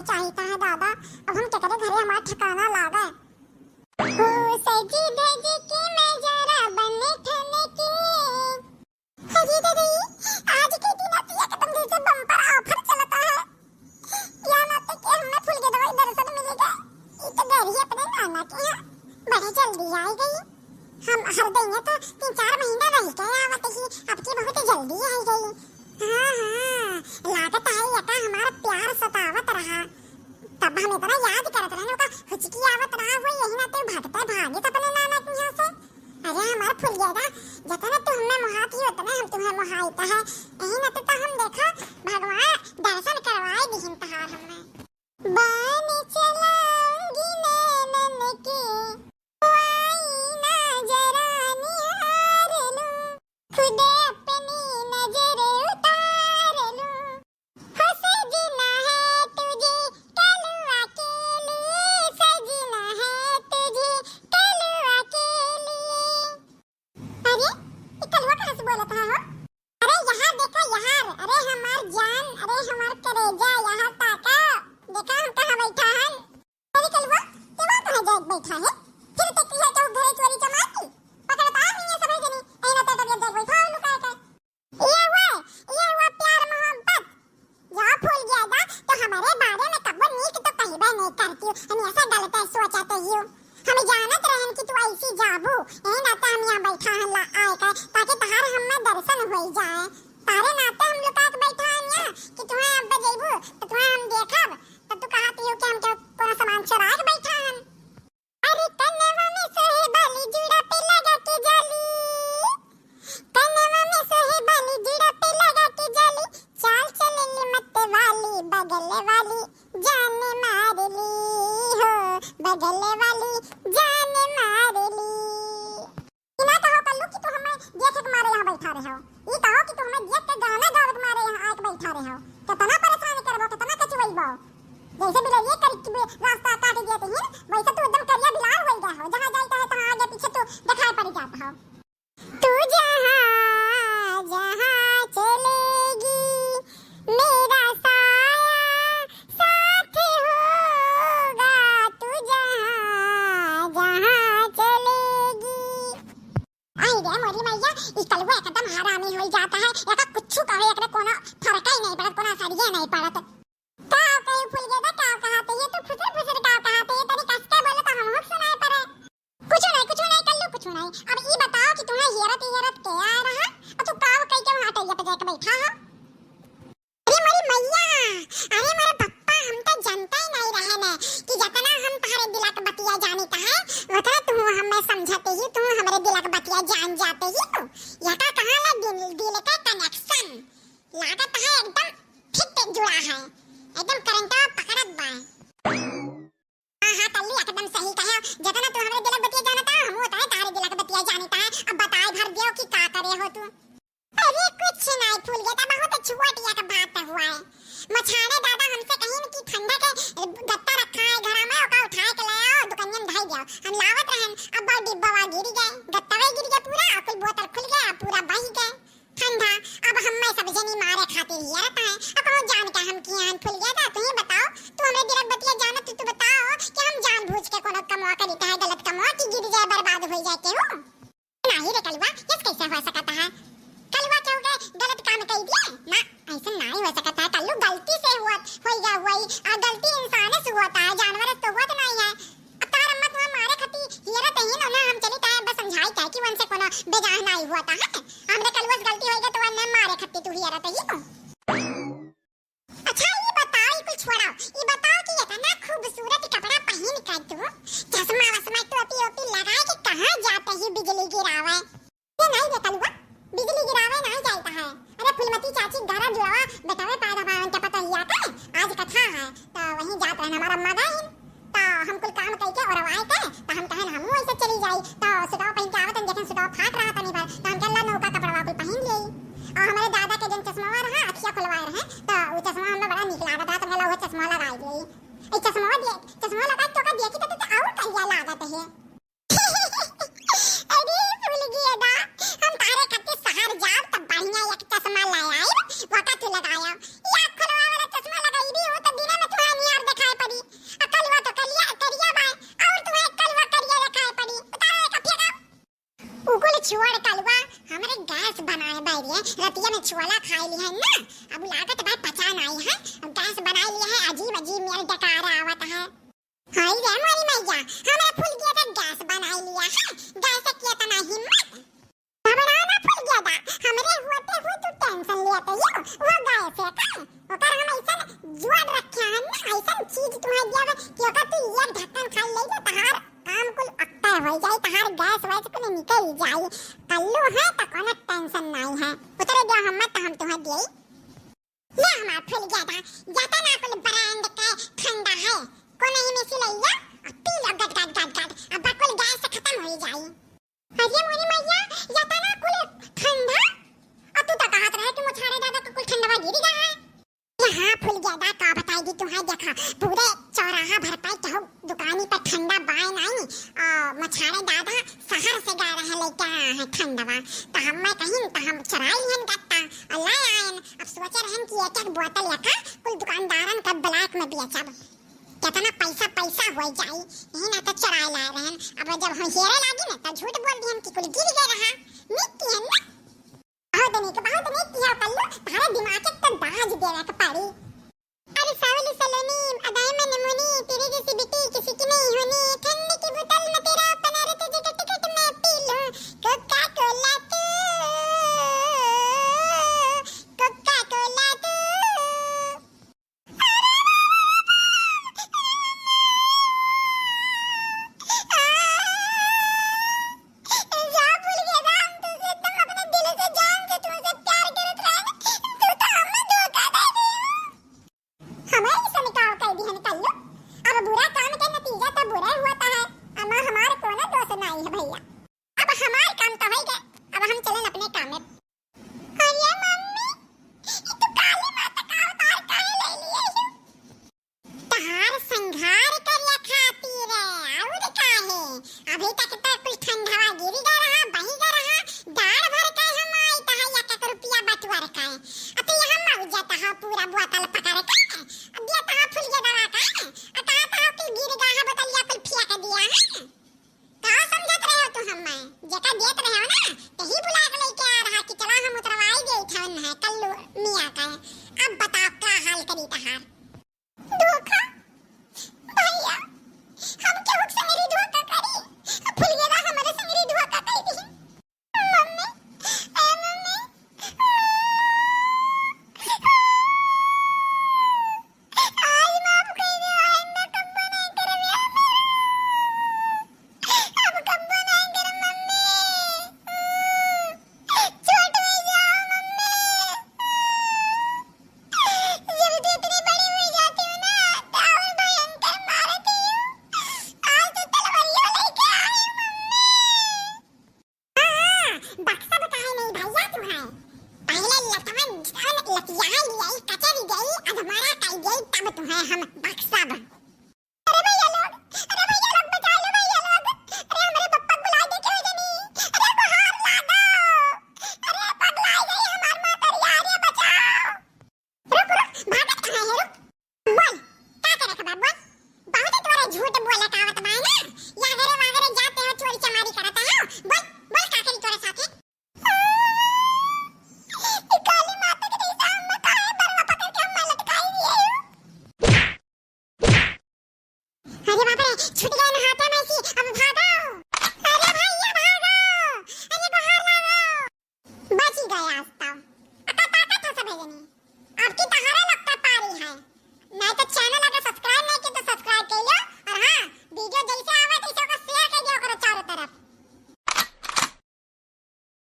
नहीं चाहता है दादा। अब हम क्या करें, घरे हमारा ठिकाना लागा हो सजी धज के मैं जरा बने ठने की। अजी दीदी आज के दिन आप ये कदम से बम्पर ऑफर चलता है। या ना तो कि हमें फूल के दवाई दर्शन मिलेगा। ये तो घर ही अपने नाना के यहाँ बड़े जल्दी आई गई। हम हर दिन तो 3-4 महीना रह गए आवत ही, अब की बहुत जल्दी आई गई। हाँ लागत है यका हमारा प्यार सतावत रहा, तब हम इतना याद करत रहने का हुचकी आवत रहा हुई। यही ना तो भागता भागे अपने नाना के यहाँ से। अरे हमारा फूल गया जतना तो हमें मोहाती उतना हम तुम्हें मोहाइता है। यही ना तो हम देखा भगवान दर्शन करवाए दिहिन तहार हमें। बन चलाऊंगी नैनन के खुदे अपनी नजर उतार लूं। हो सजना है तुझे कल अकेले, सजना है तुझे कल अकेले। अरे ये कलवा कहाँ से बोला था हो? अरे यहाँ देखो यहाँ, अरे हमार जान, अरे हमार कलेजा यहाँ ताका। देखा हम कहाँ बैठा हैं? अरे कलवा ये वहाँ कहाँ जाके बैठा है? फिर तो किया तो घरे चोरी चमारी पकड़ता नहीं है सब जनी। ऐना तो देख बैठा है लुका के। ये हुआ प्यार मोहब्बत। जा फूल गया था तो हमारे बारे में कब्बो नीक तो कहिबे नहीं करती हो। हम ऐसा गलत है सोचते ही हो। हमें जानत रहन कि तू ऐसी जाबू। ऐना तो हम यहाँ बैठा हैं ला आए का ताकि तहार हमें दर्शन हो जाए। तारे नाते हम लुका के बैठा हैं यहाँ कि तुम्हें अब बजेबू तो तुम्हें हम देखब तो तू कहती हो कि हम क्या कोना सामान चुरा के बैठा हैं। अरे कन्नवा में सोहे बाली जुड़ा पे लगा के जाली, कन्नवा में सोहे बाली जुड़ा पे लगा के जाली। चाल चलेली मत वाली बगल वाली जान मार ली हो, बगल वाली जान मार ली। इना कहो कल्लू कि तू हमें देख के मारे यहाँ बैठा रहे हो। ये कहो कि तू हमें देख के गाना गावत मारे यहाँ आके बैठा रहे हो। कितना परेशान करबो, कितना कचवईबो। जैसे बिलरिए कर रास्ता काट देते हैं वैसे तू एकदम करिया बिलार हो गया हो। जहाँ जाता है तहाँ आगे पीछे तू दिखाई पड़ जाता हो। तू जहाँ जहाँ चलेगी मेरा साया साथ होगा। तू जहाँ जहाँ चलेगी। आई रे मोरी मैया इस कलवा एकदम हरामी हो जाता है। एका कुछ कहे एकरे कोनो फर्क ही नहीं पड़त, कोनो असर ही नहीं पड़त। काव कहीं फूल गया था, काव कहते ये तो फुसर फुसर काव कहते ये तनी कस के बोले तो हम सुनाए पड़े। कुछ नहीं कल्लू कुछ नहीं। अब ये बताओ कि तुम्हें हेरत के आ रहा और तू काव कहीं के वहां टैया पे जाके बैठा है। अरे मेरी मैया, अरे मेरे पप्पा हम तो जानता ही नहीं रहे ने कि जितना हम तुम्हारे दिल का बतिया जाने का है उतना तुम हमें समझते ही, तुम हमारे दिल का बतिया जान जाते ही हो। यका कहां ला दिल का कनेक्शन लागत है एकदम फिट जुड़ा है, एकदम करंट पकड़त बा। हां कल्लू एकदम सही कहे। जितना तू हमारे दिल का बतिया जानता है हम उतना तारे दिल का बतिया जानता है। अब बताए भर दियो कि का करे हो तू। अरे कुछ नहीं फूल गया था, बहुत छुआटिया का बात हुआ है। मछाने दादा हमसे कहीं कि ठंडा के गत्ता रखा है घर में, ओका उठाए के ले आओ दुकानिया में ढाई जाओ। हम लावत रहन अब बहुत डिब्बा वा गिर गए, गत्ता वा गिर गया पूरा, कुल बोतल खुल गया पूरा बह गया ठंडा। अब हम सब जनी मारे खातिर ही रहता है। अब कौन जान के हम की आन फूल गया था। तू ही बताओ, तू हमें दिल बतिया जानत तू बताओ कि हम जानबूझ के कोनो कमवा करिता है गलत कमवा कि गिर जाए बर्बाद हो जाए के हो। नहीं रे कलवा ये कैसे हो सकता है? कलवा क्यों गए गलत काम कर दिए ना, ऐसा नहीं हो सकता है। कल्लू गलती से हुआ हो गया हुई और गलती इंसान से होता है, जानवर से हुआ तो नहीं है। अब तार अम्मा तुम्हारे मारे खती हेरत ही ना हम चली ता बस समझाई था कि उनसे कोनो बेजाह नहीं हुआ था है। हमरे कलवा से गलती होएगा तो वने मारे खती तू हेरत ही तो। अच्छा ये बताओ, ये कुछ छोड़ो, ये बताओ कि इतना खूबसूरत कपड़ा पहन कर तू चश्मा वसमा टोपी ओपी लगाए के कहां जाते ही बिजली गिरावे? ये नहीं रे कलवा बिजली गिरावे नहीं जाता है। अरे फुलमती चाची घर जुड़वा बतावे पादा पावन क्या पता ही आता है। आज कथा है तो वहीं जाते हैं हमारा अम्मा गए तो हम कुल काम करके और आए थे तो हम कहे हम ऐसे चली जाई तो सुटाव पहन के आवत हम देखें सुटाव फाट रहा था नहीं बार तो हम चला नौका कपड़ा कुल पहन लिए। और हमारे दादा के जन चश्मा रहा अखियां खुलवाए रहे तो वो चश्मा हमें बड़ा निक लगा था तो वो चश्मा लगा दिए। ए चश्मा लगा तो का देखी तो और कहिया लागत है। अरे भूल गया दा हम तारे कते शहर जाब तब बढ़िया एक चश्मा लाया है वका तू लगाया या खुलवा वाला चश्मा लगाई भी हो तो बिना में थोड़ा नियर खाई रही है, रतिया में छोला खाई ली है ना, अब लागत बात पहचान आई है, अब गैस बनाई लिया है, अजीब अजीब मेरे डकार आवत है। हाय रे मोरी मैया, हमरा फूल गया था गैस बनाई लिया है, गैस किया तो नहीं हिम्मत, घबराना फूल गया था, हमरे होते हुए तू टेंशन लेते यो, वो गैस है का, ओकर हम ऐसा जुआड़ रखा है ना, ऐसा चीज तुम्हारे दिया कि ओकर तू एक ढक्कन खा ले तो तहार काम कुल अक्का हो जाए, तहार गैस वैस को निकल जाए, कल्लू है तो कोनो टेंशन नहीं है, उतरे दिया हम तो हम तुम्हें दे ले, हमारा फूल गया था, जाता ना कुल ब्रांड का ठंडा है, को नहीं में सिलैया, पी लो गट गट गट गट, अब कुल गैस खत्म हो जाए। अरे मोनी मैया, जाता ना कुल ठंडा, अब तू तो कहत रहे कि मुछाड़े दादा का कुल ठंडा गिरी रहा है, यहाँ फूल गया था का बताएगी तुम्हें, देखा पूरे चौराहा भर पाई चाहो दुकानी पर ठंडा बाय नहीं, मछाड़े दादा शहर से गा रहे लेके आया है ठंडवा, तो हम मैं कहीं तो हम चराई हन गत्ता और लाए आयन, अब सोचे रहन कि एक एक बोतल लेकर कुल दुकानदारन का ब्लैक में बेचब, कितना पैसा पैसा हो जाए, यही ना तो चराई लाए रहन, अब जब हम हेरे लागी ना तो झूठ बोल दिहन कि कुल गिर गए रहा, नीति है ना, बहुत नीति है कल्लू, तारे दिमाग के तो दाज देवे के पड़ी। अरे सावली सलोनी अदाई में नमूनी, तेरे जैसी बेटी किसी की नहीं होनी, ठंडे की बोतल में तेरा अपना रे तुझे का टिकट मैं पी लूं, कोका कोला तू, कोका कोला तू, आपकी तहारा लगता पारी है, मैं तो चैनल अगर सब्सक्राइब